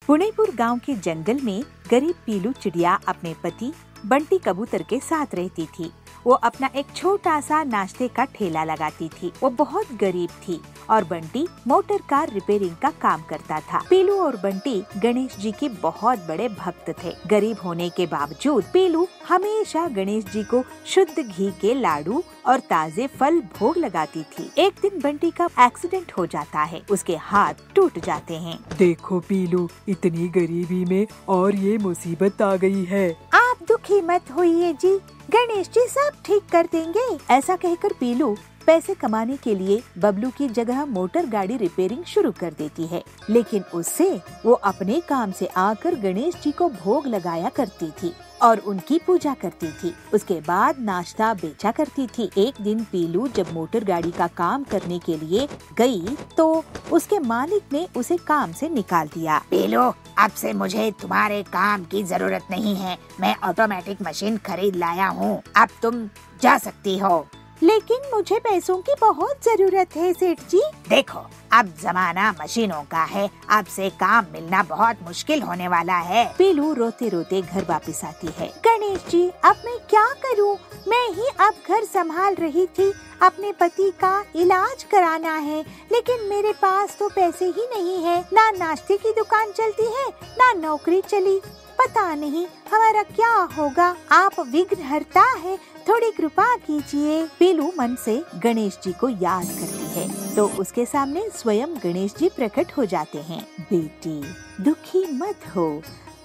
पुणेपुर गांव के जंगल में गरीब पीलू चिड़िया अपने पति बंटी कबूतर के साथ रहती थी। वो अपना एक छोटा सा नाश्ते का ठेला लगाती थी। वो बहुत गरीब थी और बंटी मोटर कार रिपेयरिंग का काम करता था। पीलू और बंटी गणेश जी के बहुत बड़े भक्त थे। गरीब होने के बावजूद पीलू हमेशा गणेश जी को शुद्ध घी के लाडू और ताजे फल भोग लगाती थी। एक दिन बंटी का एक्सीडेंट हो जाता है। उसके हाथ टूट जाते हैं। देखो पीलू, इतनी गरीबी में और ये मुसीबत आ गई है। आप दुखी मत होइए जी, गणेश जी सब ठीक कर देंगे। ऐसा कहकर पीलू पैसे कमाने के लिए बबलू की जगह मोटर गाड़ी रिपेयरिंग शुरू कर देती है। लेकिन उससे वो अपने काम से आकर गणेश जी को भोग लगाया करती थी और उनकी पूजा करती थी। उसके बाद नाश्ता बेचा करती थी। एक दिन पीलू जब मोटर गाड़ी का काम करने के लिए गई तो उसके मालिक ने उसे काम से निकाल दिया। पीलू, अब से मुझे तुम्हारे काम की जरूरत नहीं है। मैं ऑटोमेटिक मशीन खरीद लाया हूँ। अब तुम जा सकती हो। लेकिन मुझे पैसों की बहुत जरूरत है सेठ जी। देखो, अब जमाना मशीनों का है। अब से काम मिलना बहुत मुश्किल होने वाला है। पीलू रोते रोते घर वापस आती है। गणेश जी, अब मैं क्या करूं? मैं ही अब घर संभाल रही थी। अपने पति का इलाज कराना है, लेकिन मेरे पास तो पैसे ही नहीं है। ना नाश्ते की दुकान चलती है, ना नौकरी चली। पता नहीं हमारा क्या होगा। आप विघ्नहर्ता है, थोड़ी कृपा कीजिए। पीलू मन से गणेश जी को याद करती है तो उसके सामने स्वयं गणेश जी प्रकट हो जाते हैं। बेटी, दुखी मत हो।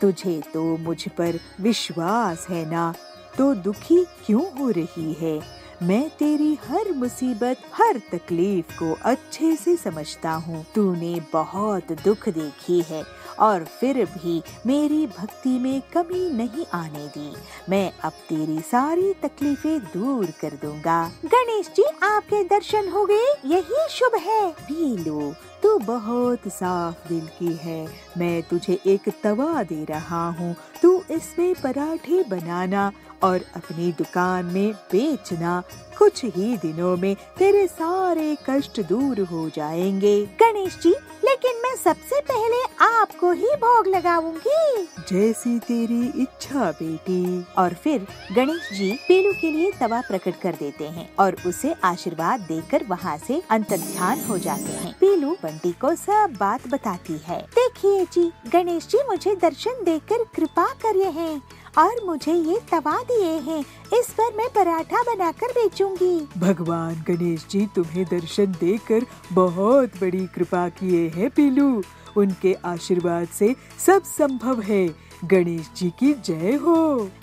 तुझे तो मुझ पर विश्वास है ना, तो दुखी क्यों हो रही है? मैं तेरी हर मुसीबत, हर तकलीफ को अच्छे से समझता हूँ। तूने बहुत दुख देखी है और फिर भी मेरी भक्ति में कमी नहीं आने दी। मैं अब तेरी सारी तकलीफें दूर कर दूंगा। गणेश जी, आपके दर्शन हो गए, यही शुभ है। पीलू, तू बहुत साफ दिल की है। मैं तुझे एक तवा दे रहा हूँ। तू इसमें पराठे बनाना और अपनी दुकान में बेचना। कुछ ही दिनों में तेरे सारे कष्ट दूर हो जाएंगे। गणेश जी, लेकिन मैं सबसे पहले आपको ही भोग लगाऊंगी। जैसी तेरी इच्छा बेटी। और फिर गणेश जी पीलू के लिए तवा प्रकट कर देते हैं और उसे आशीर्वाद देकर वहाँ से अंतर्ध्यान हो जाते हैं। पीलू बंटी को सब बात बताती है। देखिए जी, गणेश जी मुझे दर्शन देकर कृपा कर रहे हैं और मुझे ये तवा दिए हैं। इस पर मैं पराठा बनाकर बेचूंगी। भगवान गणेश जी तुम्हें दर्शन देकर बहुत बड़ी कृपा किए हैं पीलू। उनके आशीर्वाद से सब संभव है। गणेश जी की जय हो।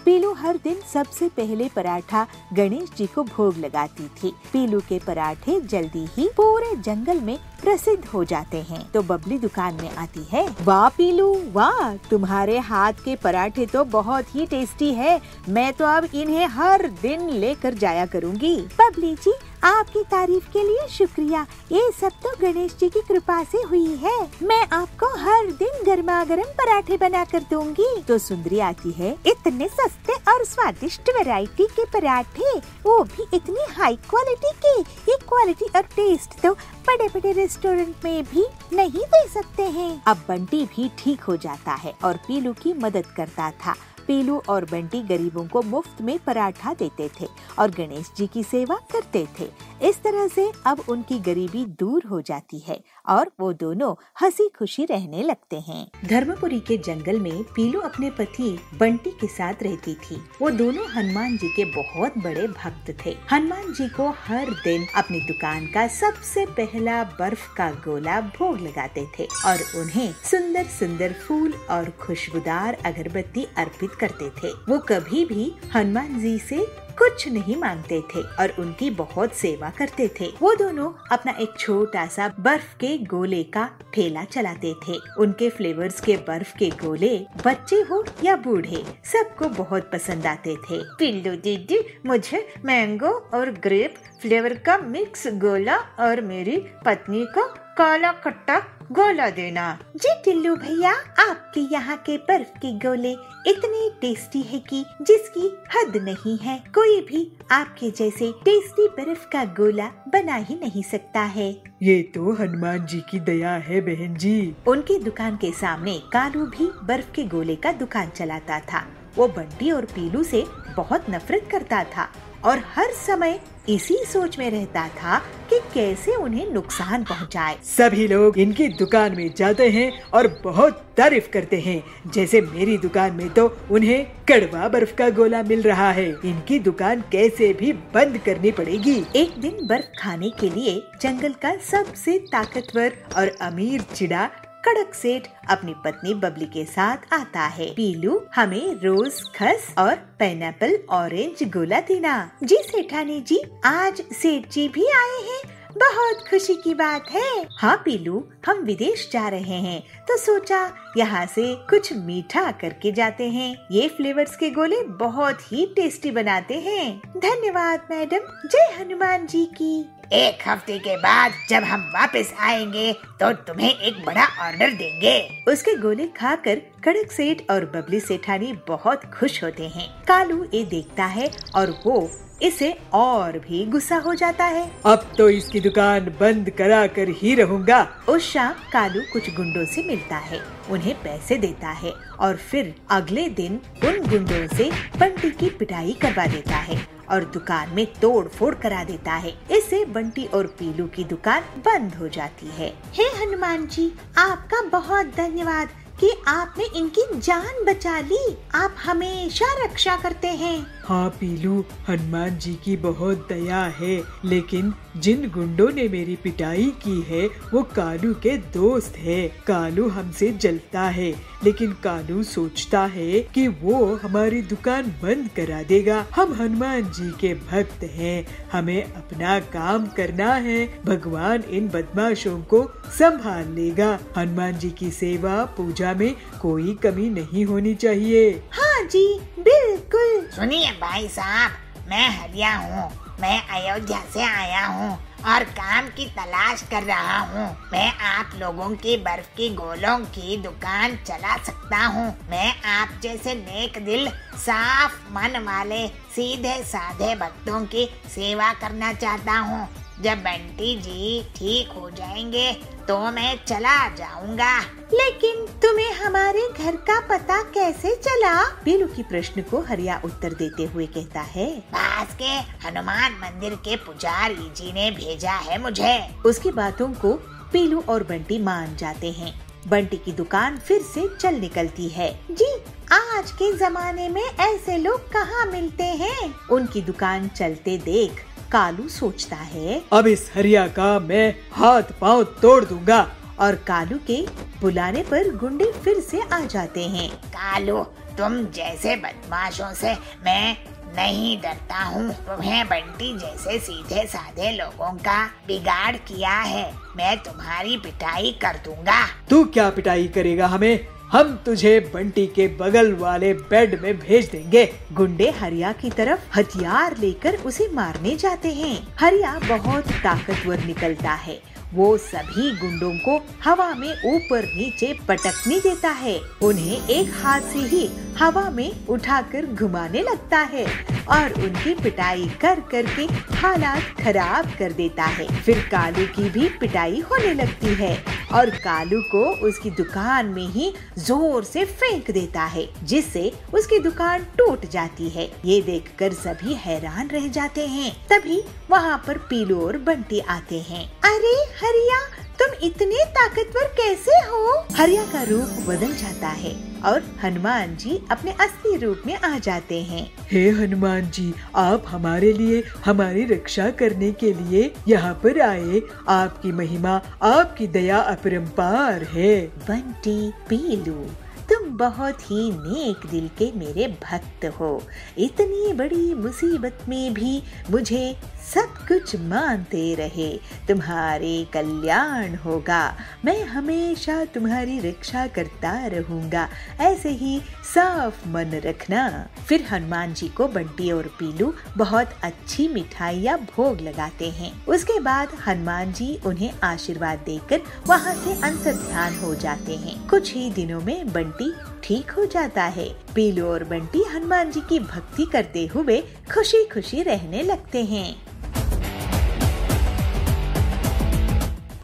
पीलू हर दिन सबसे पहले पराठा गणेश जी को भोग लगाती थी। पीलू के पराठे जल्दी ही पूरे जंगल में प्रसिद्ध हो जाते हैं। तो बबली दुकान में आती है। वाह पीलू, वाह, तुम्हारे हाथ के पराठे तो बहुत ही टेस्टी है। मैं तो अब इन्हें हर दिन लेकर जाया करूँगी। बबली जी, आपकी तारीफ के लिए शुक्रिया। ये सब तो गणेश जी की कृपा से हुई है। मैं आपको हर दिन गर्मा गर्म पराठे बना कर दूंगी। तो सुंदरी आती है। इतने सस्ते और स्वादिष्ट वैरायटी के पराठे, वो भी इतनी हाई क्वालिटी के। ये क्वालिटी और टेस्ट तो बड़े बड़े रेस्टोरेंट में भी नहीं दे सकते हैं। अब बंटी भी ठीक हो जाता है और पीलू की मदद करता था। पीलू और बंटी गरीबों को मुफ्त में पराठा देते थे और गणेश जी की सेवा करते थे। इस तरह से अब उनकी गरीबी दूर हो जाती है और वो दोनों हंसी खुशी रहने लगते हैं। धर्मपुरी के जंगल में पीलू अपने पति बंटी के साथ रहती थी। वो दोनों हनुमान जी के बहुत बड़े भक्त थे। हनुमान जी को हर दिन अपनी दुकान का सबसे पहला बर्फ का गोला भोग लगाते थे और उन्हें सुंदर सुंदर फूल और खुशबूदार अगरबत्ती अर्पित करते थे। वो कभी भी हनुमान जी से कुछ नहीं मांगते थे और उनकी बहुत सेवा करते थे। वो दोनों अपना एक छोटा सा बर्फ के गोले का ठेला चलाते थे। उनके फ्लेवर्स के बर्फ के गोले बच्चे हो या बूढ़े सबको बहुत पसंद आते थे। पिल्लू दीदी, मुझे मैंगो और ग्रेप फ्लेवर का मिक्स गोला और मेरी पत्नी को काला खट्टा गोला देना। जी टिल्लू भैया, आपके यहाँ के बर्फ के गोले इतने टेस्टी है कि जिसकी हद नहीं है। कोई भी आपके जैसे टेस्टी बर्फ का गोला बना ही नहीं सकता है। ये तो हनुमान जी की दया है बहन जी। उनकी दुकान के सामने कालू भी बर्फ के गोले का दुकान चलाता था। वो बंटी और पीलू से बहुत नफरत करता था और हर समय इसी सोच में रहता था कि कैसे उन्हें नुकसान पहुंचाए। सभी लोग इनकी दुकान में जाते हैं और बहुत तारीफ करते हैं। जैसे मेरी दुकान में तो उन्हें कड़वा बर्फ का गोला मिल रहा है। इनकी दुकान कैसे भी बंद करनी पड़ेगी। एक दिन बर्फ खाने के लिए जंगल का सबसे ताकतवर और अमीर चिड़ा कड़क सेठ अपनी पत्नी बबली के साथ आता है। पीलू, हमें रोज खस और पाइनएप्पल ऑरेंज गोला देना। जी सेठानी जी, आज सेठ जी भी आए हैं, बहुत खुशी की बात है। हाँ पीलू, हम विदेश जा रहे हैं तो सोचा यहाँ से कुछ मीठा करके जाते हैं। ये फ्लेवर्स के गोले बहुत ही टेस्टी बनाते हैं। धन्यवाद मैडम, जय हनुमान जी की। एक हफ्ते के बाद जब हम वापस आएंगे तो तुम्हें एक बड़ा ऑर्डर देंगे। उसके गोले खाकर कड़क सेठ और बबली सेठानी बहुत खुश होते हैं। कालू ये देखता है और वो इसे और भी गुस्सा हो जाता है। अब तो इसकी दुकान बंद करा कर ही रहूंगा। उस शाम कालू कुछ गुंडों से मिलता है, उन्हें पैसे देता है और फिर अगले दिन उन गुंडों से बंटी की पिटाई करवा देता है और दुकान में तोड़ फोड़ करा देता है। इससे बंटी और पीलू की दुकान बंद हो जाती है। हे हनुमान जी, आपका बहुत धन्यवाद कि आपने इनकी जान बचा ली। आप हमेशा रक्षा करते हैं। हाँ पीलू, हनुमान जी की बहुत दया है, लेकिन जिन गुंडों ने मेरी पिटाई की है वो कालू के दोस्त है। कालू हमसे जलता है, लेकिन कालू सोचता है कि वो हमारी दुकान बंद करा देगा। हम हनुमान जी के भक्त हैं, हमें अपना काम करना है। भगवान इन बदमाशों को संभाल लेगा। हनुमान जी की सेवा पूजा में कोई कमी नहीं होनी चाहिए। हाँ जी, बिल्कुल। सुनिए भाई साहब, मैं हरिया हूँ, मैं अयोध्या से आया हूँ और काम की तलाश कर रहा हूँ। मैं आप लोगों की बर्फ की गोलों की दुकान चला सकता हूँ। मैं आप जैसे नेक दिल, साफ मन वाले, सीधे साधे भक्तों की सेवा करना चाहता हूँ। जब बंटी जी ठीक हो जाएंगे तो मैं चला जाऊंगा। लेकिन तुम्हें हमारे घर का पता कैसे चला? पीलू की प्रश्न को हरिया उत्तर देते हुए कहता है, पास के हनुमान मंदिर के पुजारी जी ने भेजा है मुझे। उसकी बातों को पीलू और बंटी मान जाते हैं। बंटी की दुकान फिर से चल निकलती है। जी, आज के जमाने में ऐसे लोग कहाँ मिलते हैं? उनकी दुकान चलते देख कालू सोचता है, अब इस हरिया का मैं हाथ पांव तोड़ दूंगा। और कालू के बुलाने पर गुंडे फिर से आ जाते हैं। कालू, तुम जैसे बदमाशों से मैं नहीं डरता हूँ। तुम्हें बंटी जैसे सीधे साधे लोगों का बिगाड़ किया है। मैं तुम्हारी पिटाई कर दूंगा। तू क्या पिटाई करेगा हमें? हम तुझे बंटी के बगल वाले बेड में भेज देंगे। गुंडे हरिया की तरफ हथियार लेकर उसे मारने जाते हैं। हरिया बहुत ताकतवर निकलता है। वो सभी गुंडों को हवा में ऊपर नीचे पटकने देता है। उन्हें एक हाथ से ही हवा में उठाकर घुमाने लगता है और उनकी पिटाई कर करके हालात खराब कर देता है। फिर कालू की भी पिटाई होने लगती है और कालू को उसकी दुकान में ही जोर से फेंक देता है, जिससे उसकी दुकान टूट जाती है। ये देखकर सभी हैरान रह जाते हैं। तभी वहाँ पर पीलू और बंटी आते हैं। अरे हरिया, तुम इतने ताकतवर कैसे हो? हरिया का रूप बदल जाता है और हनुमान जी अपने असली रूप में आ जाते हैं। हे हनुमान जी, आप हमारे लिए हमारी रक्षा करने के लिए यहाँ पर आए। आपकी महिमा, आपकी दया अपरंपार है। बंटी, पीलू, तुम बहुत ही नेक दिल के मेरे भक्त हो। इतनी बड़ी मुसीबत में भी मुझे सब कुछ मानते रहे। तुम्हारे कल्याण होगा, मैं हमेशा तुम्हारी रक्षा करता रहूंगा, ऐसे ही साफ मन रखना। फिर हनुमान जी को बंटी और पीलू बहुत अच्छी मिठाइयाँ भोग लगाते हैं। उसके बाद हनुमान जी उन्हें आशीर्वाद देकर वहाँ से अंतर्ध्यान हो जाते हैं। कुछ ही दिनों में बंटी ठीक हो जाता है। पीलू और बंटी हनुमान जी की भक्ति करते हुए खुशी खुशी रहने लगते हैं।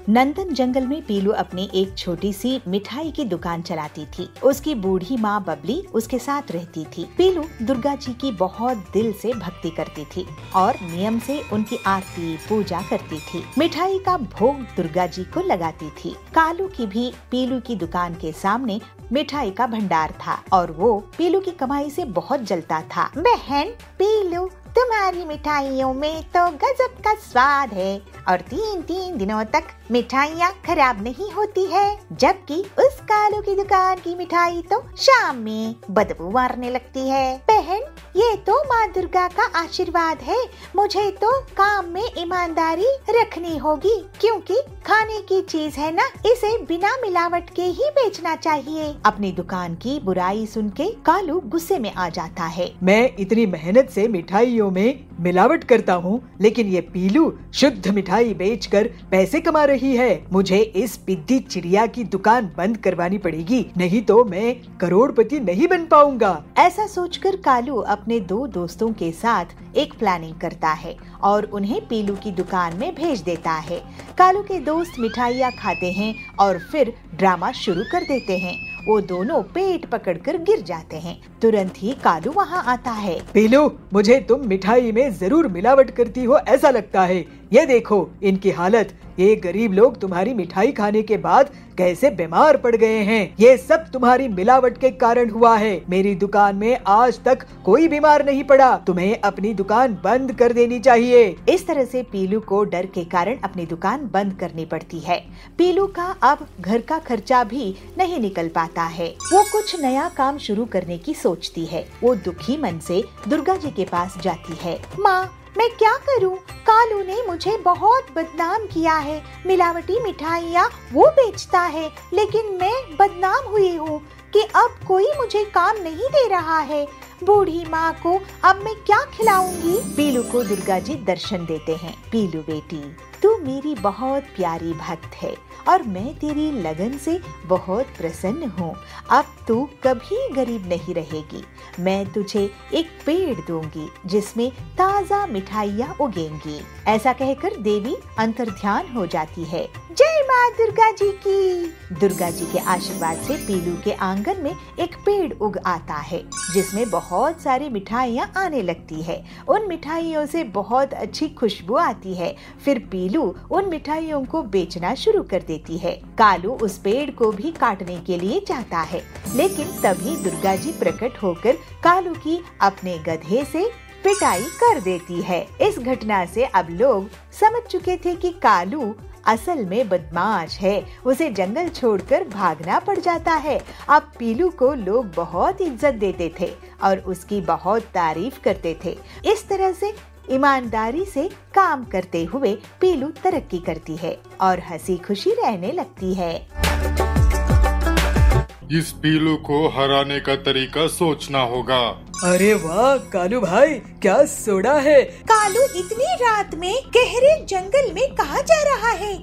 नंदन जंगल में पीलू अपनी एक छोटी सी मिठाई की दुकान चलाती थी। उसकी बूढ़ी माँ बबली उसके साथ रहती थी। पीलू दुर्गा जी की बहुत दिल से भक्ति करती थी और नियम से उनकी आरती पूजा करती थी। मिठाई का भोग दुर्गा जी को लगाती थी। कालू की भी पीलू की दुकान के सामने मिठाई का भंडार था और वो पीलू की कमाई से बहुत जलता था। बहन पीलू, तुम्हारी मिठाइयों में तो गजब का स्वाद है और 3-3 दिनों तक मिठाइयाँ खराब नहीं होती है, जबकि उस कालू की दुकान की मिठाई तो शाम में बदबू मारने लगती है। बहन, ये तो माँ दुर्गा का आशीर्वाद है। मुझे तो काम में ईमानदारी रखनी होगी, क्योंकि खाने की चीज है ना, इसे बिना मिलावट के ही बेचना चाहिए। अपनी दुकान की बुराई सुन के कालू गुस्से में आ जाता है। मैं इतनी मेहनत से मिठाइयों में मिलावट करता हूँ, लेकिन ये पीलू शुद्ध मिठाई बेचकर पैसे कमा रही है। मुझे इस पिद्दी चिड़िया की दुकान बंद करवानी पड़ेगी, नहीं तो मैं करोड़पति नहीं बन पाऊंगा। ऐसा सोचकर कालू अपने 2 दोस्तों के साथ एक प्लानिंग करता है और उन्हें पीलू की दुकान में भेज देता है। कालू के दोस्त मिठाइयाँ खाते हैं और फिर ड्रामा शुरू कर देते हैं। वो दोनों पेट पकड़कर गिर जाते हैं। तुरंत ही कालू वहाँ आता है। पीलू, मुझे तुम मिठाई में जरूर मिलावट करती हो ऐसा लगता है। ये देखो इनकी हालत, ये गरीब लोग तुम्हारी मिठाई खाने के बाद कैसे बीमार पड़ गए हैं। ये सब तुम्हारी मिलावट के कारण हुआ है। मेरी दुकान में आज तक कोई बीमार नहीं पड़ा। तुम्हें अपनी दुकान बंद कर देनी चाहिए। इस तरह से पीलू को डर के कारण अपनी दुकान बंद करनी पड़ती है। पीलू का अब घर का खर्चा भी नहीं निकल पाता है। वो कुछ नया काम शुरू करने की सोचती है। वो दुखी मन से दुर्गा जी के पास जाती है। माँ, मैं क्या करूं? कालू ने मुझे बहुत बदनाम किया है। मिलावटी मिठाइयाँ वो बेचता है, लेकिन मैं बदनाम हुई हूँ कि अब कोई मुझे काम नहीं दे रहा है। बूढ़ी माँ को अब मैं क्या खिलाऊंगी? पीलू को दुर्गा जी दर्शन देते हैं। पीलू बेटी, तू मेरी बहुत प्यारी भक्त है और मैं तेरी लगन से बहुत प्रसन्न हूँ। अब तू कभी गरीब नहीं रहेगी। मैं तुझे एक पेड़ दूंगी जिसमें ताज़ा मिठाइयाँ उगेंगी। ऐसा कहकर देवी अंतर्ध्यान हो जाती है। जय माँ दुर्गा जी की। दुर्गा जी के आशीर्वाद से पीलू के आंगन में एक पेड़ उग आता है, जिसमें बहुत सारी मिठाइयाँ आने लगती है। उन मिठाइयों से बहुत अच्छी खुशबू आती है। फिर पीलू उन मिठाइयों को बेचना शुरू कर देती है। कालू उस पेड़ को भी काटने के लिए चाहता है, लेकिन तभी दुर्गा जी प्रकट होकर कालू की अपने गधे से पिटाई कर देती है। इस घटना से अब लोग समझ चुके थे कि कालू असल में बदमाश है। उसे जंगल छोड़कर भागना पड़ जाता है। अब पीलू को लोग बहुत इज्जत देते थे और उसकी बहुत तारीफ करते थे। इस तरह से ईमानदारी से काम करते हुए पीलू तरक्की करती है और हंसी खुशी रहने लगती है। इस पीलू को हराने का तरीका सोचना होगा। अरे वाह कालू भाई, क्या सोडा है। कालू इतनी रात में गहरे जंगल में कहाँ जा रहा है?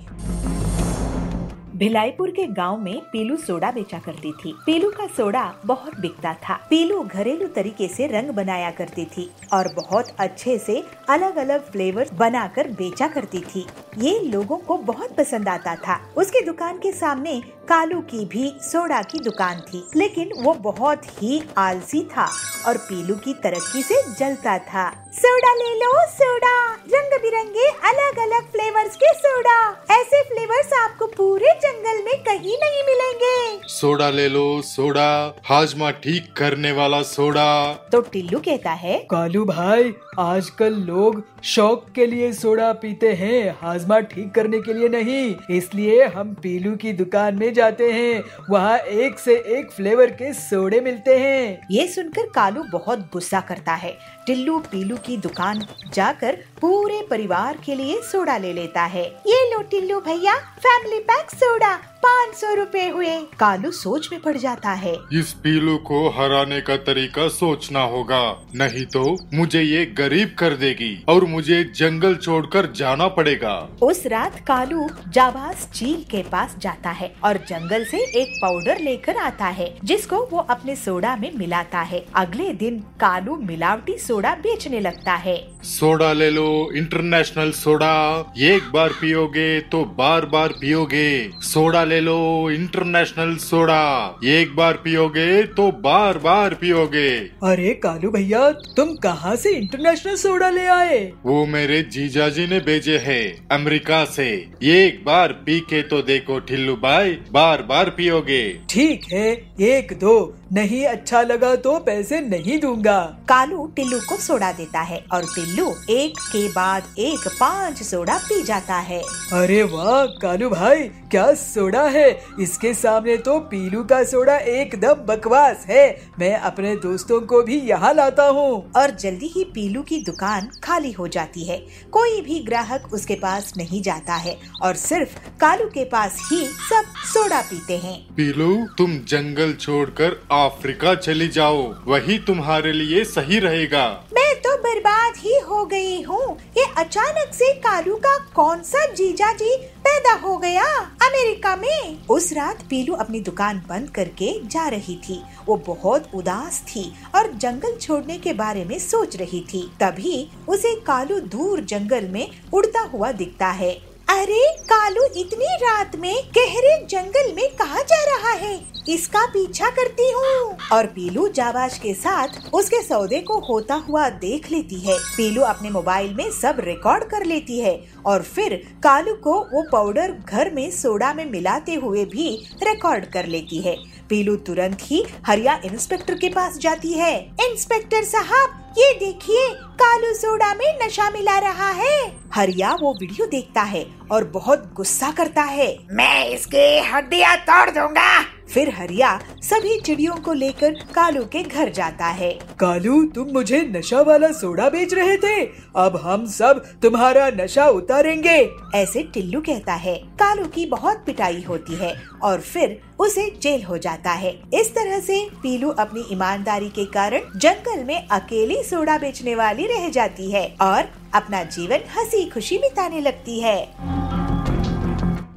भिलाईपुर के गांव में पीलू सोडा बेचा करती थी। पीलू का सोडा बहुत बिकता था। पीलू घरेलू तरीके से रंग बनाया करती थी और बहुत अच्छे से अलग अलग फ्लेवर बनाकर बेचा करती थी। ये लोगों को बहुत पसंद आता था। उसकी दुकान के सामने कालू की भी सोडा की दुकान थी, लेकिन वो बहुत ही आलसी था और पीलू की तरक्की से जलता था। सोडा ले लो सोडा, रंग बिरंगे अलग अलग फ्लेवर्स के सोडा। ऐसे फ्लेवर्स आपको पूरे जंगल में कहीं नहीं मिलेंगे। सोडा ले लो सोडा, हाजमा ठीक करने वाला सोडा। तो टिल्लू कहता है, कालू भाई, आजकल लोग शौक के लिए सोडा पीते हैं, हाजमा ठीक करने के लिए नहीं। इसलिए हम पीलू की दुकान में जाते हैं, वहाँ एक से एक फ्लेवर के सोडे मिलते हैं। ये सुनकर कालू बहुत गुस्सा करता है। टिल्लू पीलू की दुकान जाकर पूरे परिवार के लिए सोडा ले लेता है। ये लो टिल्लू भैया, फैमिली पैक सोडा, 500 रुपए हुए। कालू सोच में पड़ जाता है। इस पीलू को हराने का तरीका सोचना होगा, नहीं तो मुझे ये गरीब कर देगी और मुझे जंगल छोड़कर जाना पड़ेगा। उस रात कालू जाबाज चील के पास जाता है और जंगल से एक पाउडर लेकर आता है, जिसको वो अपने सोडा में मिलाता है। अगले दिन कालू मिलावटी सोडा बेचने लगता है। सोडा ले लो, इंटरनेशनल सोडा, एक बार पियोगे तो बार बार पियोगे। सोडा ले लो, इंटरनेशनल सोडा, एक बार पियोगे तो बार बार पियोगे। अरे कालू भैया, तुम कहाँ से इंटरनेशनल सोडा ले आए? वो मेरे जीजाजी ने भेजे हैं अमेरिका से। एक बार पी के तो देखो ठिल्लू भाई, बार बार पियोगे। ठीक है, एक दो, नहीं अच्छा लगा तो पैसे नहीं दूंगा। कालू टिल्लू को सोडा देता है और टिल्लू एक के बाद एक 5 सोडा पी जाता है। अरे वाह कालू भाई, क्या सोडा है! इसके सामने तो पीलू का सोडा एकदम बकवास है। मैं अपने दोस्तों को भी यहाँ लाता हूँ। और जल्दी ही पीलू की दुकान खाली हो जाती है। कोई भी ग्राहक उसके पास नहीं जाता है और सिर्फ कालू के पास ही सब सोडा पीते हैं। पीलू, तुम जंगल छोड़कर अफ्रीका चली जाओ, वही तुम्हारे लिए सही रहेगा। मैं तो बर्बाद ही हो गई हूँ। ये अचानक से कालू का कौन सा जीजा जी पैदा हो गया अमेरिका में। उस रात पीलू अपनी दुकान बंद करके जा रही थी। वो बहुत उदास थी और जंगल छोड़ने के बारे में सोच रही थी। तभी उसे कालू दूर जंगल में उड़ता हुआ दिखता है। अरे कालू इतनी रात में गहरे जंगल में कहाँ जा रहा है? इसका पीछा करती हूँ। और पीलू जाबाज के साथ उसके सौदे को होता हुआ देख लेती है। पीलू अपने मोबाइल में सब रिकॉर्ड कर लेती है और फिर कालू को वो पाउडर घर में सोडा में मिलाते हुए भी रिकॉर्ड कर लेती है। पीलू तुरंत ही हरिया इंस्पेक्टर के पास जाती है। इंस्पेक्टर साहब, ये देखिए, कालू सोडा में नशा मिला रहा है। हरिया वो वीडियो देखता है और बहुत गुस्सा करता है। मैं इसकी हड्डियां तोड़ दूंगा। फिर हरिया सभी चिड़ियों को लेकर कालू के घर जाता है। कालू, तुम मुझे नशा वाला सोडा बेच रहे थे, अब हम सब तुम्हारा नशा उतारेंगे। ऐसे टिल्लू कहता है। कालू की बहुत पिटाई होती है और फिर उसे जेल हो जाता है। इस तरह से पीलू अपनी ईमानदारी के कारण जंगल में अकेली सोडा बेचने वाली रह जाती है और अपना जीवन हंसी खुशी बिताने लगती है।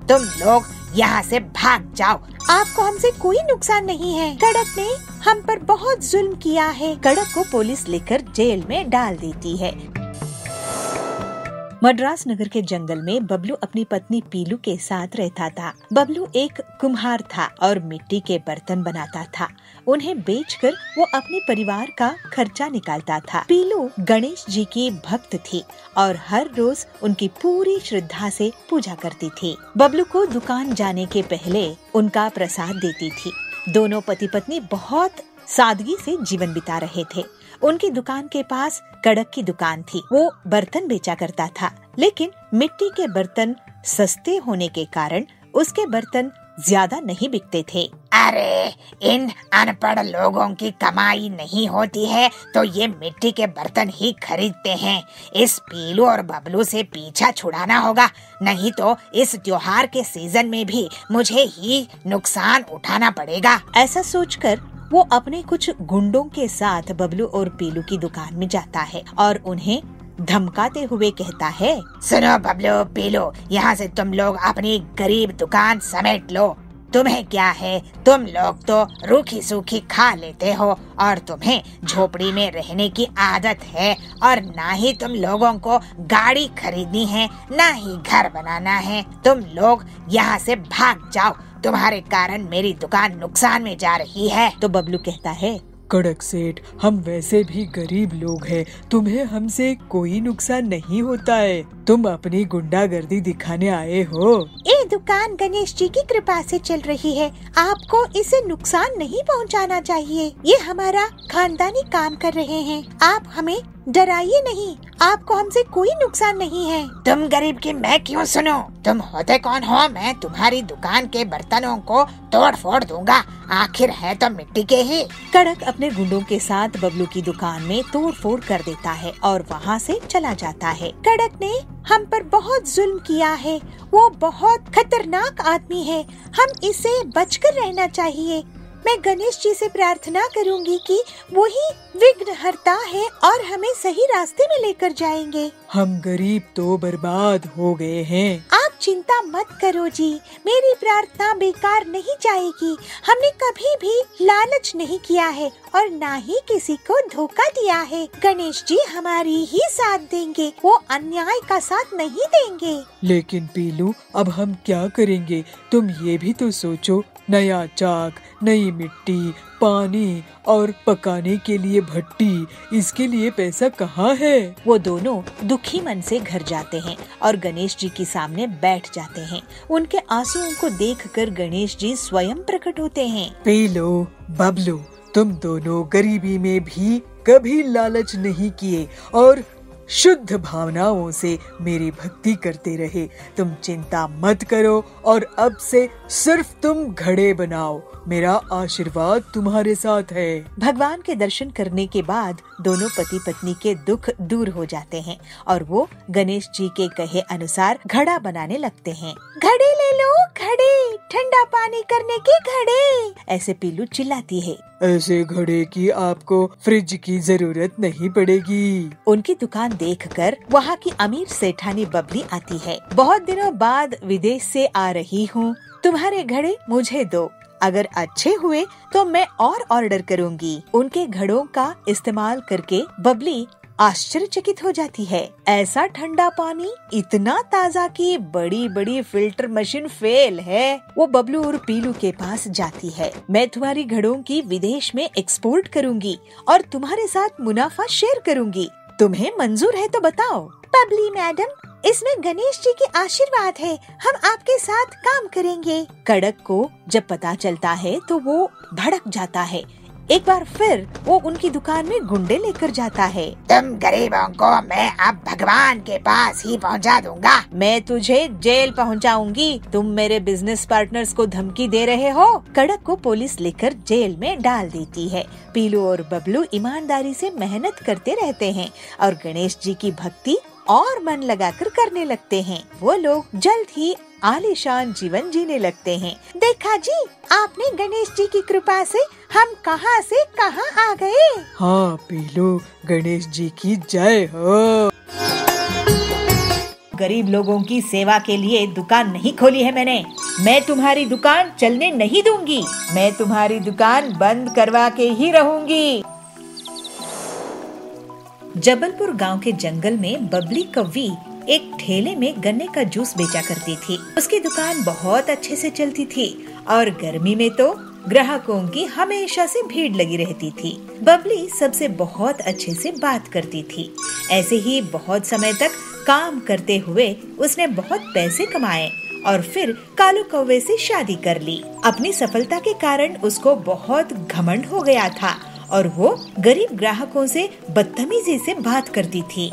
तुम लोग यहाँ से भाग जाओ। आपको हमसे कोई नुकसान नहीं है। कड़क ने हम पर बहुत जुल्म किया है। कड़क को पुलिस लेकर जेल में डाल देती है। मद्रास नगर के जंगल में बबलू अपनी पत्नी पीलू के साथ रहता था। बबलू एक कुम्हार था और मिट्टी के बर्तन बनाता था। उन्हें बेचकर वो अपने परिवार का खर्चा निकालता था। पीलू गणेश जी की भक्त थी और हर रोज उनकी पूरी श्रद्धा से पूजा करती थी। बबलू को दुकान जाने के पहले उनका प्रसाद देती थी। दोनों पति पत्नी बहुत सादगी से जीवन बिता रहे थे। उनकी दुकान के पास कड़क की दुकान थी। वो बर्तन बेचा करता था, लेकिन मिट्टी के बर्तन सस्ते होने के कारण उसके बर्तन ज्यादा नहीं बिकते थे। अरे, इन अनपढ़ लोगों की कमाई नहीं होती है तो ये मिट्टी के बर्तन ही खरीदते हैं। इस पीलू और बबलू से पीछा छुड़ाना होगा, नहीं तो इस त्योहार के सीजन में भी मुझे ही नुकसान उठाना पड़ेगा। ऐसा सोचकर वो अपने कुछ गुंडों के साथ बबलू और पीलू की दुकान में जाता है और उन्हें धमकाते हुए कहता है, सुनो बबलू पीलू, यहाँ से तुम लोग अपनी गरीब दुकान समेट लो। तुम्हें क्या है, तुम लोग तो रूखी सूखी खा लेते हो और तुम्हें झोपड़ी में रहने की आदत है और ना ही तुम लोगों को गाड़ी खरीदनी है, ना ही घर बनाना है। तुम लोग यहाँ से भाग जाओ, तुम्हारे कारण मेरी दुकान नुकसान में जा रही है। तो बबलू कहता है, कड़क सेठ, हम वैसे भी गरीब लोग हैं, तुम्हें हमसे कोई नुकसान नहीं होता है। तुम अपनी गुंडागर्दी दिखाने आए हो। ये दुकान गणेश जी की कृपा से चल रही है, आपको इसे नुकसान नहीं पहुंचाना चाहिए। ये हमारा खानदानी काम कर रहे हैं, आप हमें डराइए नहीं, आपको हमसे कोई नुकसान नहीं है। तुम गरीब की मैं क्यों सुनूं? तुम होते कौन हो? मैं तुम्हारी दुकान के बर्तनों को तोड़ फोड़ दूंगा, आखिर है तो मिट्टी के ही। कड़क अपने गुंडों के साथ बबलू की दुकान में तोड़ फोड़ कर देता है और वहाँ से चला जाता है। कड़क ने हम पर बहुत जुल्म किया है, वो बहुत खतरनाक आदमी है, हम इसे बचकर रहना चाहिए। मैं गणेश जी से प्रार्थना करूंगी कि वो ही विघ्नहर्ता है और हमें सही रास्ते में लेकर जाएंगे। हम गरीब तो बर्बाद हो गए हैं। आप चिंता मत करो जी, मेरी प्रार्थना बेकार नहीं जाएगी। हमने कभी भी लालच नहीं किया है और ना ही किसी को धोखा दिया है। गणेश जी हमारी ही साथ देंगे, वो अन्याय का साथ नहीं देंगे। लेकिन पीलू, अब हम क्या करेंगे? तुम ये भी तो सोचो, नया चाक, नई मिट्टी, पानी और पकाने के लिए भट्टी, इसके लिए पैसा कहाँ है? वो दोनों दुखी मन से घर जाते हैं और गणेश जी के सामने बैठ जाते हैं। उनके आंसुओं को देखकर गणेश जी स्वयं प्रकट होते हैं। पीलू, बबलू, तुम दोनों गरीबी में भी कभी लालच नहीं किए और शुद्ध भावनाओं से मेरी भक्ति करते रहे। तुम चिंता मत करो और अब से सिर्फ तुम घड़े बनाओ। मेरा आशीर्वाद तुम्हारे साथ है। भगवान के दर्शन करने के बाद दोनों पति पत्नी के दुख दूर हो जाते हैं और वो गणेश जी के कहे अनुसार घड़ा बनाने लगते हैं। घड़े ले लो, घड़े, ठंडा पानी करने के घड़े, ऐसे पीलू चिल्लाती है। ऐसे घड़े की आपको फ्रिज की जरूरत नहीं पड़ेगी। उनकी दुकान देखकर वहाँ की अमीर सेठानी बबली आती है। बहुत दिनों बाद विदेश से आ रही हूँ, तुम्हारे घड़े मुझे दो, अगर अच्छे हुए तो मैं और ऑर्डर करूँगी। उनके घड़ों का इस्तेमाल करके बबली आश्चर्यचकित हो जाती है। ऐसा ठंडा पानी इतना ताज़ा कि बड़ी बड़ी फिल्टर मशीन फेल है। वो बबलू और पीलू के पास जाती है। मैं तुम्हारी घड़ों की विदेश में एक्सपोर्ट करूँगी और तुम्हारे साथ मुनाफा शेयर करूँगी। तुम्हें मंजूर है तो बताओ। बबली मैडम, इसमें गणेश जी के आशीर्वाद है, हम आपके साथ काम करेंगे। कड़क को जब पता चलता है तो वो भड़क जाता है। एक बार फिर वो उनकी दुकान में गुंडे लेकर जाता है। तुम गरीबों को मैं अब भगवान के पास ही पहुंचा दूंगा। मैं तुझे जेल पहुंचाऊंगी। तुम मेरे बिजनेस पार्टनर्स को धमकी दे रहे हो। कड़क को पुलिस लेकर जेल में डाल देती है। पीलू और बबलू ईमानदारी से मेहनत करते रहते हैं और गणेश जी की भक्ति और मन लगाकर करने लगते हैं। वो लोग जल्द ही आलीशान जीवन जीने लगते हैं। देखा जी, आपने गणेश जी की कृपा से हम कहां से कहां आ गए। हाँ पीलू, गणेश जी की जय हो। गरीब लोगों की सेवा के लिए दुकान नहीं खोली है मैंने। मैं तुम्हारी दुकान चलने नहीं दूंगी। मैं तुम्हारी दुकान बंद करवा के ही रहूंगी। जबलपुर गांव के जंगल में बबली कव्वी एक ठेले में गन्ने का जूस बेचा करती थी। उसकी दुकान बहुत अच्छे से चलती थी और गर्मी में तो ग्राहकों की हमेशा से भीड़ लगी रहती थी। बबली सबसे बहुत अच्छे से बात करती थी। ऐसे ही बहुत समय तक काम करते हुए उसने बहुत पैसे कमाए और फिर कालू कौवे से शादी कर ली। अपनी सफलता के कारण उसको बहुत घमंड हो गया था और वो गरीब ग्राहकों से बदतमीजी से बात करती थी।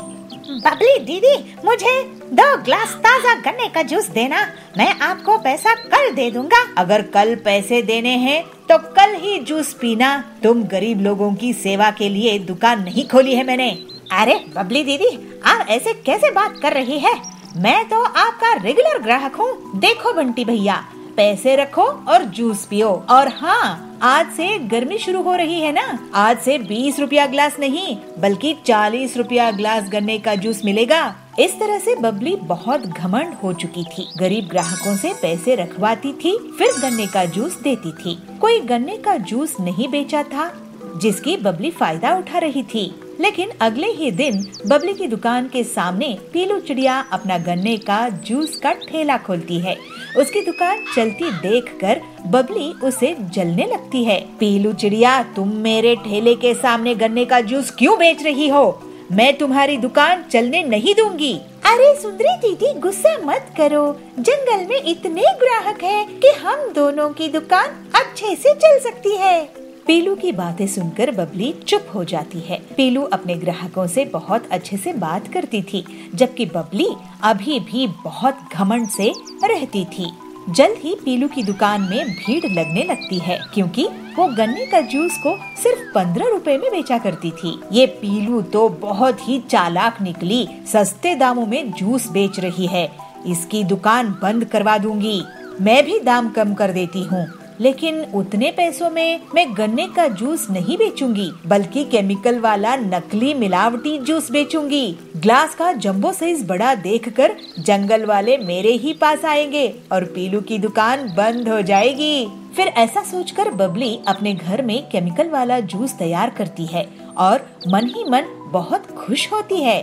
बबली दीदी, मुझे 2 ग्लास ताज़ा गन्ने का जूस देना, मैं आपको पैसा कल दे दूंगा। अगर कल पैसे देने हैं तो कल ही जूस पीना। तुम गरीब लोगों की सेवा के लिए दुकान नहीं खोली है मैंने। अरे बबली दीदी, आप ऐसे कैसे बात कर रही है? मैं तो आपका रेगुलर ग्राहक हूँ। देखो बंटी भैया, पैसे रखो और जूस पियो। और हाँ, आज से गर्मी शुरू हो रही है ना, आज से 20 रुपया ग्लास नहीं बल्कि 40 रुपया ग्लास गन्ने का जूस मिलेगा। इस तरह से बबली बहुत घमंड हो चुकी थी। गरीब ग्राहकों से पैसे रखवाती थी, फिर गन्ने का जूस देती थी। कोई गन्ने का जूस नहीं बेचा था जिसकी बबली फायदा उठा रही थी। लेकिन अगले ही दिन बबली की दुकान के सामने पीलू चिड़िया अपना गन्ने का जूस का ठेला खोलती है। उसकी दुकान चलती देखकर बबली उसे जलने लगती है। पीलू चिड़िया, तुम मेरे ठेले के सामने गन्ने का जूस क्यों बेच रही हो? मैं तुम्हारी दुकान चलने नहीं दूंगी। अरे सुंदरी दीदी, गुस्सा मत करो। जंगल में इतने ग्राहक हैं कि हम दोनों की दुकान अच्छे से चल सकती है। पीलू की बातें सुनकर बबली चुप हो जाती है। पीलू अपने ग्राहकों से बहुत अच्छे से बात करती थी, जबकि बबली अभी भी बहुत घमंड से रहती थी। जल्द ही पीलू की दुकान में भीड़ लगने लगती है, क्योंकि वो गन्ने का जूस को सिर्फ 15 रुपए में बेचा करती थी। ये पीलू तो बहुत ही चालाक निकली, सस्ते दामों में जूस बेच रही है। इसकी दुकान बंद करवा दूंगी। मैं भी दाम कम कर देती हूँ, लेकिन उतने पैसों में मैं गन्ने का जूस नहीं बेचूंगी, बल्कि केमिकल वाला नकली मिलावटी जूस बेचूंगी। ग्लास का जंबो साइज बड़ा देखकर जंगल वाले मेरे ही पास आएंगे और पीलू की दुकान बंद हो जाएगी। फिर ऐसा सोचकर बबली अपने घर में केमिकल वाला जूस तैयार करती है और मन ही मन बहुत खुश होती है।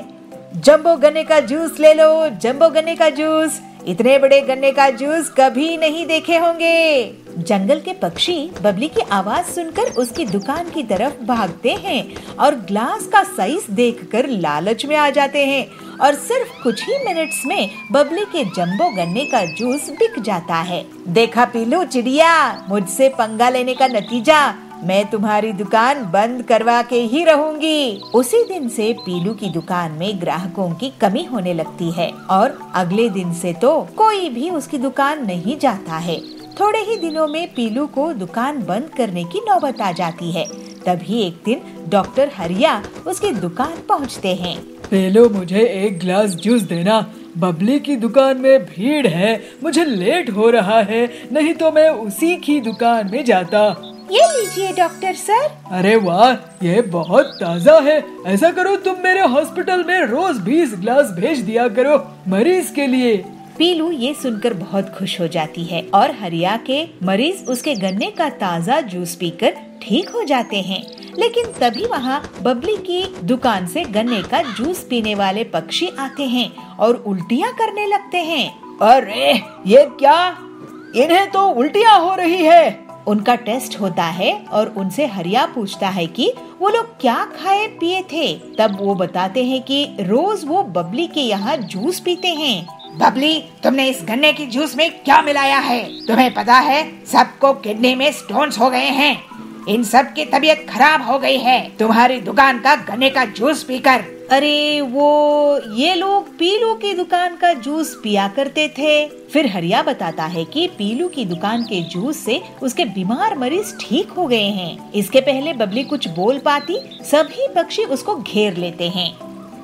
जंबो गन्ने का जूस ले लो, जंबो गन्ने का जूस। इतने बड़े गन्ने का जूस कभी नहीं देखे होंगे। जंगल के पक्षी बबली की आवाज सुनकर उसकी दुकान की तरफ भागते हैं और ग्लास का साइज देखकर लालच में आ जाते हैं और सिर्फ कुछ ही मिनट्स में बबली के जंबो गन्ने का जूस बिक जाता है। देखा पीलू चिड़िया, मुझसे पंगा लेने का नतीजा, मैं तुम्हारी दुकान बंद करवा के ही रहूंगी। उसी दिन से पीलू की दुकान में ग्राहकों की कमी होने लगती है और अगले दिन से तो कोई भी उसकी दुकान नहीं जाता है। थोड़े ही दिनों में पीलू को दुकान बंद करने की नौबत आ जाती है। तभी एक दिन डॉक्टर हरिया उसकी दुकान पहुंचते हैं। पहले मुझे एक गिलास जूस देना, बबली की दुकान में भीड़ है, मुझे लेट हो रहा है, नहीं तो मैं उसी की दुकान में जाता। ये लीजिए डॉक्टर सर। अरे वाह, ये बहुत ताज़ा है। ऐसा करो, तुम मेरे हॉस्पिटल में रोज 20 गिलास भेज दिया करो मरीज के लिए। पीलू ये सुनकर बहुत खुश हो जाती है और हरिया के मरीज उसके गन्ने का ताज़ा जूस पीकर ठीक हो जाते हैं। लेकिन तभी वहाँ बबली की दुकान से गन्ने का जूस पीने वाले पक्षी आते हैं और उल्टियाँ करने लगते हैं। अरे ये क्या, इन्हें तो उल्टियाँ हो रही है। उनका टेस्ट होता है और उनसे हरिया पूछता है कि वो लोग क्या खाए पिए थे। तब वो बताते हैं कि रोज वो बबली के यहाँ जूस पीते हैं। बबली, तुमने इस गन्ने की जूस में क्या मिलाया है? तुम्हें पता है सबको किडनी में स्टोन्स हो गए हैं। इन सब की तबीयत खराब हो गई है तुम्हारी दुकान का गन्ने का जूस पीकर। अरे वो ये लोग पीलू की दुकान का जूस पिया करते थे। फिर हरिया बताता है कि पीलू की दुकान के जूस से उसके बीमार मरीज ठीक हो गए हैं। इसके पहले बबली कुछ बोल पाती, सभी पक्षी उसको घेर लेते हैं।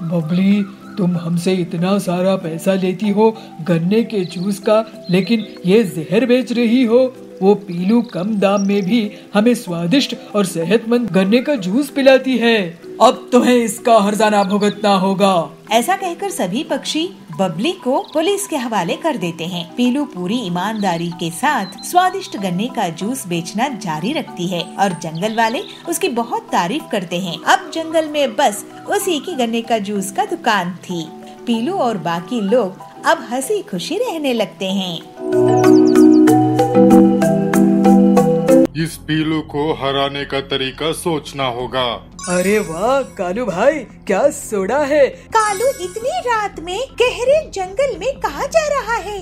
बबली, तुम हमसे इतना सारा पैसा लेती हो गन्ने के जूस का, लेकिन ये जहर बेच रही हो। वो पीलू कम दाम में भी हमें स्वादिष्ट और सेहतमंद गन्ने का जूस पिलाती है। अब तुम्हें इसका हर्जाना भुगतना होगा। ऐसा कहकर सभी पक्षी बबली को पुलिस के हवाले कर देते हैं। पीलू पूरी ईमानदारी के साथ स्वादिष्ट गन्ने का जूस बेचना जारी रखती है और जंगल वाले उसकी बहुत तारीफ करते हैं। अब जंगल में बस उसी की गन्ने का जूस का दुकान थी। पीलू और बाकी लोग अब हंसी खुशी रहने लगते हैं। इस पीलू को हराने का तरीका सोचना होगा। अरे वाह कालू भाई, क्या सोडा है। कालू इतनी रात में गहरे जंगल में कहाँ जा रहा है?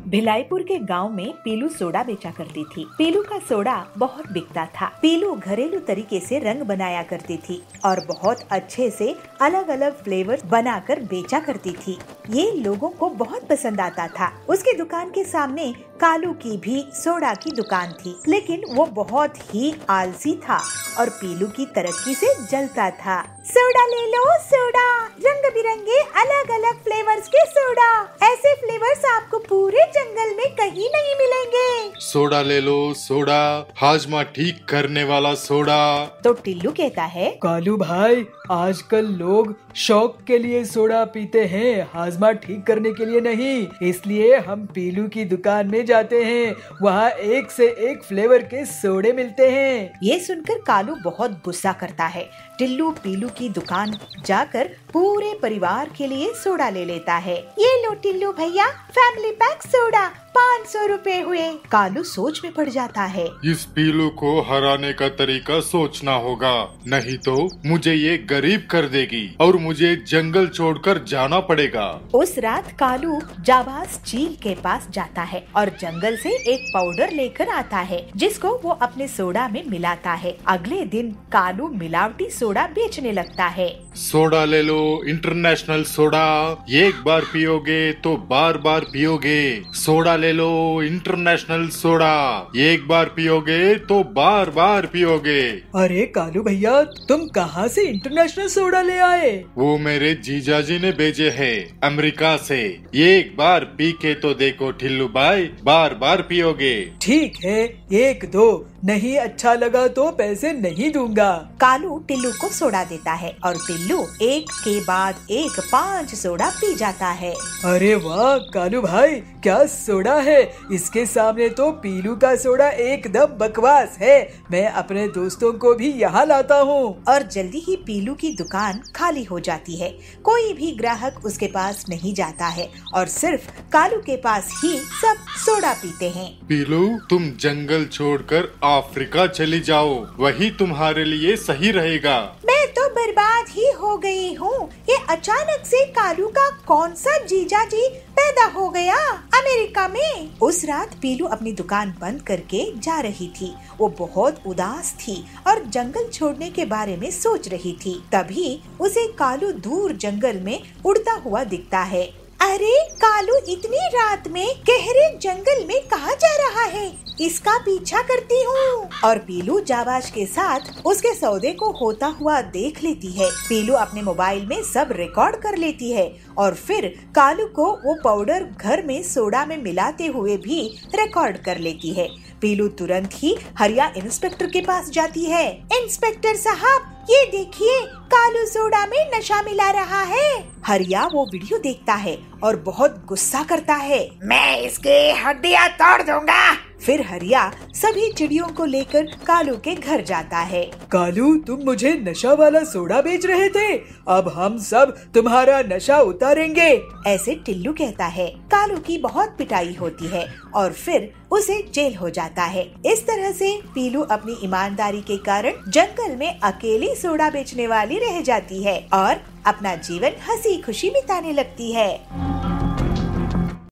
भिलाईपुर के गांव में पीलू सोडा बेचा करती थी। पीलू का सोडा बहुत बिकता था। पीलू घरेलू तरीके से रंग बनाया करती थी और बहुत अच्छे से अलग अलग फ्लेवर बनाकर बेचा करती थी। ये लोगों को बहुत पसंद आता था। उसकी दुकान के सामने कालू की भी सोडा की दुकान थी, लेकिन वो बहुत ही आलसी था और पीलू की तरक्की से जलता था। सोडा ले लो सोडा, रंग बिरंगे अलग अलग फ्लेवर्स के सोडा। ऐसे फ्लेवर्स आपको पूरे जंगल में कहीं नहीं मिलेंगे। सोडा ले लो सोडा, हाजमा ठीक करने वाला सोडा। तो टिल्लू कहता है, कालू भाई, आजकल लोग शौक के लिए सोडा पीते हैं, हाजमा ठीक करने के लिए नहीं। इसलिए हम पीलू की दुकान में जाते हैं, वहाँ एक से एक फ्लेवर के सोडे मिलते हैं। ये सुनकर कालू बहुत गुस्सा करता है। टिल्लू पीलू की दुकान जाकर पूरे परिवार के लिए सोडा ले लेता है। ये लो टिल्लू भैया, फैमिली पैक सोडा, 500 रुपए हुए। कालू सोच में पड़ जाता है। इस पीलू को हराने का तरीका सोचना होगा, नहीं तो मुझे ये गरीब कर देगी और मुझे जंगल छोड़कर जाना पड़ेगा। उस रात कालू जाबाज चील के पास जाता है और जंगल से एक पाउडर लेकर आता है, जिसको वो अपने सोडा में मिलाता है। अगले दिन कालू मिलावटी सोडा बेचने लगता है। सोडा ले लो, इंटरनेशनल सोडा, एक बार पियोगे तो बार बार पियोगे। सोडा ले लो, इंटरनेशनल सोडा, एक बार पियोगे तो बार बार पियोगे। अरे कालू भैया, तुम कहाँ से इंटरनेशनल सोडा ले आए? वो मेरे जीजाजी ने भेजे है अमेरिका से। एक बार पी के तो देखो ठिल्लू भाई, बार बार पियोगे। ठीक है, एक दो, नहीं अच्छा लगा तो पैसे नहीं दूंगा। कालू टिल्लू को सोडा देता है और टिल्लू एक के बाद एक 5 सोडा पी जाता है। अरे वाह कालू भाई, क्या सोडा है! इसके सामने तो पीलू का सोडा एकदम बकवास है। मैं अपने दोस्तों को भी यहाँ लाता हूँ। और जल्दी ही पीलू की दुकान खाली हो जाती है। कोई भी ग्राहक उसके पास नहीं जाता है और सिर्फ कालू के पास ही सब सोडा पीते हैं। पीलू, तुम जंगल छोड़कर अफ्रीका चली जाओ, वही तुम्हारे लिए सही रहेगा। मैं तो बर्बाद ही हो गई हूँ। ये अचानक से कालू का कौन सा जीजा जी पैदा हो गया अमेरिका में। उस रात पीलू अपनी दुकान बंद करके जा रही थी। वो बहुत उदास थी और जंगल छोड़ने के बारे में सोच रही थी। तभी उसे कालू दूर जंगल में उड़ता हुआ दिखता है। अरे कालू इतनी रात में गहरे जंगल में कहाँ जा रहा है? इसका पीछा करती हूँ। और पीलू जाबाज के साथ उसके सौदे को होता हुआ देख लेती है। पीलू अपने मोबाइल में सब रिकॉर्ड कर लेती है और फिर कालू को वो पाउडर घर में सोडा में मिलाते हुए भी रिकॉर्ड कर लेती है। पीलू तुरंत ही हरिया इंस्पेक्टर के पास जाती है। इंस्पेक्टर साहब, ये देखिए, कालू सोडा में नशा मिला रहा है। हरिया वो वीडियो देखता है और बहुत गुस्सा करता है। मैं इसकी हड्डियां तोड़ दूंगा। फिर हरिया सभी चिड़ियों को लेकर कालू के घर जाता है। कालू, तुम मुझे नशा वाला सोडा बेच रहे थे, अब हम सब तुम्हारा नशा उतारेंगे। ऐसे टिल्लू कहता है। कालू की बहुत पिटाई होती है और फिर उसे जेल हो जाता है। इस तरह से पीलू अपनी ईमानदारी के कारण जंगल में अकेली सोडा बेचने वाली रह जाती है और अपना जीवन हंसी खुशी बिताने लगती है।